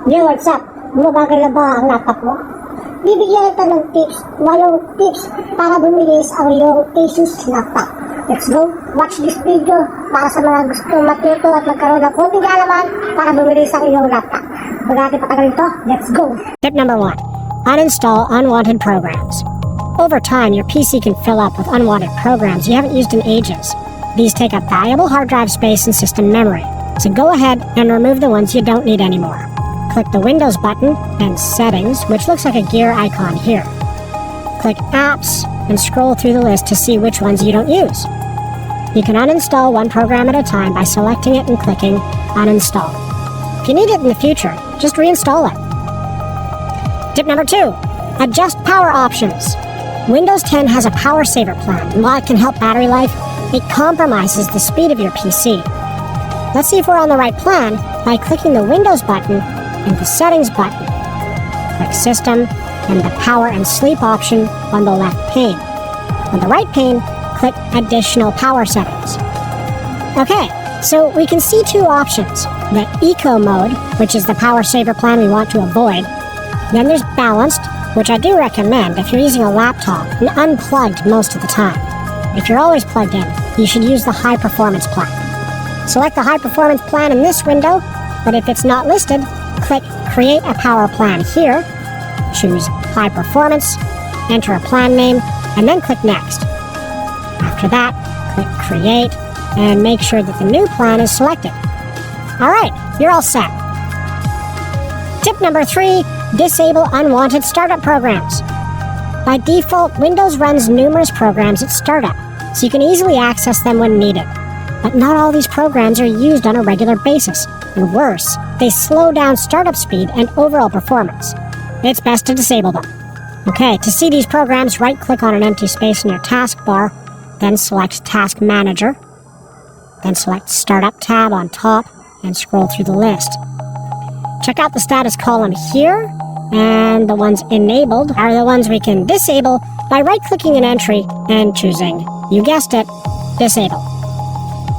Yo, what's up? Bumabagal na ba ang laptop mo? Bibigyan ito ng tips, 8 tips para bumilis ang iyong Asus laptop. Let's go, watch this video para sa mga gusto matuto at magkaroon ng konting kaalaman para bumilis ang iyong laptop. Huwag natin patagalin ito, let's go! Tip number 1. Uninstall unwanted programs. Over time, your PC can fill up with unwanted programs you haven't used in ages. These take up valuable hard drive space and system memory, so go ahead and remove the ones you don't need anymore. Click the Windows button and Settings, which looks like a gear icon here. Click Apps and scroll through the list to see which ones you don't use. You can uninstall one program at a time by selecting it and clicking Uninstall. If you need it in the future, just reinstall it. Tip number 2. Adjust power options. Windows 10 has a power saver plan, and while it can help battery life, it compromises the speed of your PC. Let's see if we're on the right plan by clicking the Windows button and the Settings button. Click System and the Power and Sleep option on the left pane. On the right pane, click Additional Power Settings. Okay, so we can see two options. The Eco mode, which is the power saver plan we want to avoid. Then there's Balanced, which I do recommend if you're using a laptop and unplugged most of the time. If you're always plugged in, you should use the High Performance plan. Select the High Performance plan in this window, but if it's not listed, click Create a Power Plan here, choose High Performance, enter a plan name, and then click Next. After that, click Create, and make sure that the new plan is selected. Alright, you're all set. Tip number 3, disable unwanted startup programs. By default, Windows runs numerous programs at startup, so you can easily access them when needed. But not all these programs are used on a regular basis, and worse, they slow down startup speed and overall performance. It's best to disable them. Okay, to see these programs, right-click on an empty space in your taskbar, then select Task Manager, then select Startup tab on top, and scroll through the list. Check out the status column here, and the ones enabled are the ones we can disable by right-clicking an entry and choosing, you guessed it, Disable.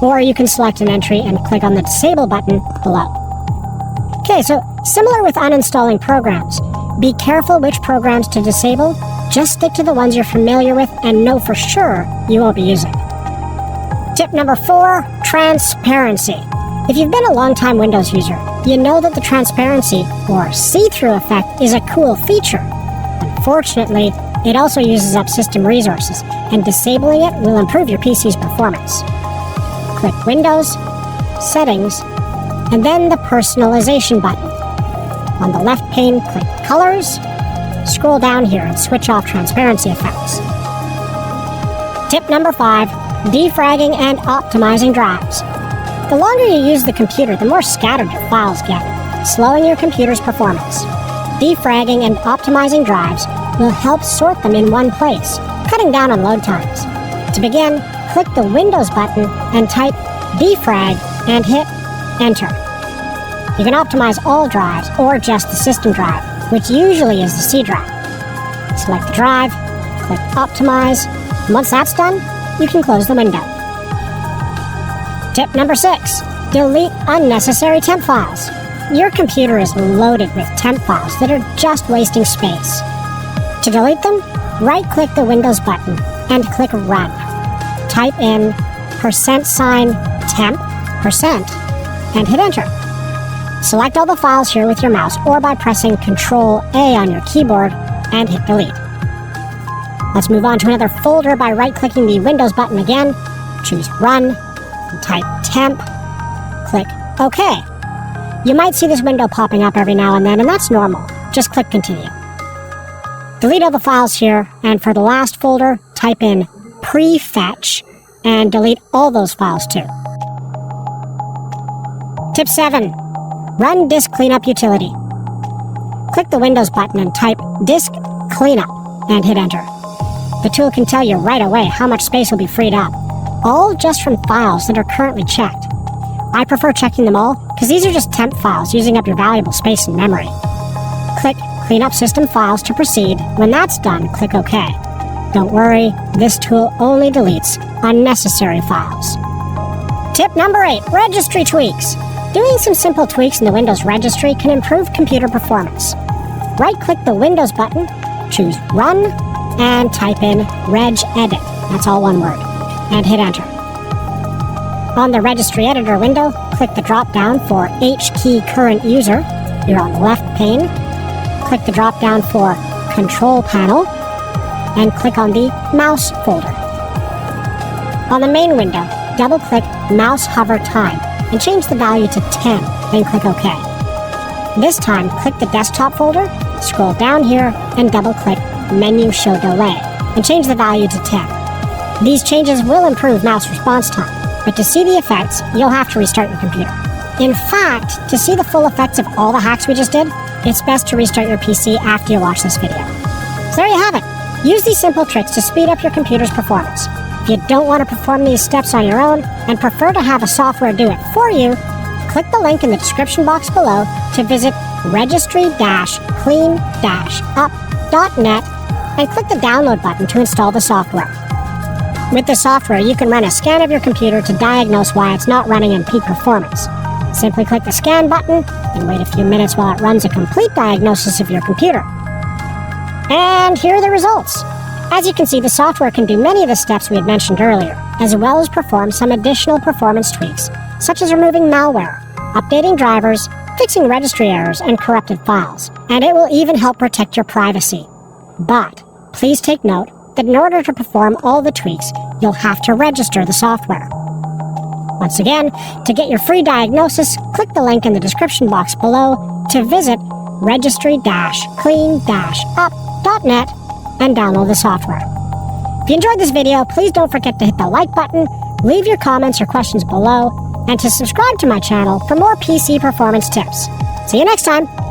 Or you can select an entry and click on the Disable button below. Okay, so similar with uninstalling programs, be careful which programs to disable. Just stick to the ones you're familiar with and know for sure you won't be using. Tip number 4, transparency. If you've been a long-time Windows user, you know that the transparency, or see-through effect, is a cool feature. Unfortunately, it also uses up system resources, and disabling it will improve your PC's performance. Click Windows, Settings, and then the Personalization button. On the left pane, click Colors, scroll down here and switch off transparency effects. Tip number 5, defragging and optimizing drives. The longer you use the computer, the more scattered your files get, slowing your computer's performance. Defragging and optimizing drives will help sort them in one place, cutting down on load times. To begin, click the Windows button and type defrag and hit Enter. You can optimize all drives or just the system drive, which usually is the C drive. Select the drive, click Optimize, and once that's done, you can close the window. Tip number 6, delete unnecessary temp files. Your computer is loaded with temp files that are just wasting space. To delete them, right-click the Windows button and click Run. Type in %temp% and hit Enter. Select all the files here with your mouse or by pressing Ctrl-A on your keyboard and hit Delete. Let's move on to another folder by right-clicking the Windows button again, choose Run, and type temp, click OK. You might see this window popping up every now and then, and that's normal. Just click Continue. Delete all the files here, and for the last folder, type in prefetch and delete all those files too. Tip 7. Run Disk Cleanup Utility. Click the Windows button and type Disk Cleanup and hit Enter. The tool can tell you right away how much space will be freed up, all just from files that are currently checked. I prefer checking them all because these are just temp files using up your valuable space and memory. Click Clean Up System Files to proceed. When that's done, click OK. Don't worry, this tool only deletes unnecessary files. Tip number 8, registry tweaks. Doing some simple tweaks in the Windows registry can improve computer performance. Right-click the Windows button, choose Run, and type in regedit, that's all one word, and hit Enter. On the Registry Editor window, click the drop-down for H-key current user, here on the left pane. Click the drop-down for Control Panel, and click on the Mouse folder. On the main window, double-click Mouse Hover Time, and change the value to 10, then click OK. This time, click the Desktop folder, scroll down here, and double-click Menu Show Delay, and change the value to 10. These changes will improve mouse response time, but to see the effects, you'll have to restart your computer. In fact, to see the full effects of all the hacks we just did, it's best to restart your PC after you watch this video. So there you have it. Use these simple tricks to speed up your computer's performance. If you don't want to perform these steps on your own and prefer to have a software do it for you, click the link in the description box below to visit registry-clean-up.net and click the download button to install the software. With the software, you can run a scan of your computer to diagnose why it's not running in peak performance. Simply click the scan button and wait a few minutes while it runs a complete diagnosis of your computer. And here are the results. As you can see, the software can do many of the steps we had mentioned earlier, as well as perform some additional performance tweaks, such as removing malware, updating drivers, fixing registry errors, and corrupted files. And it will even help protect your privacy. But please take note that in order to perform all the tweaks, you'll have to register the software. Once again, to get your free diagnosis, click the link in the description box below to visit registry-clean-up.net and download the software. If you enjoyed this video, please don't forget to hit the like button, leave your comments or questions below, and to subscribe to my channel for more PC performance tips. See you next time!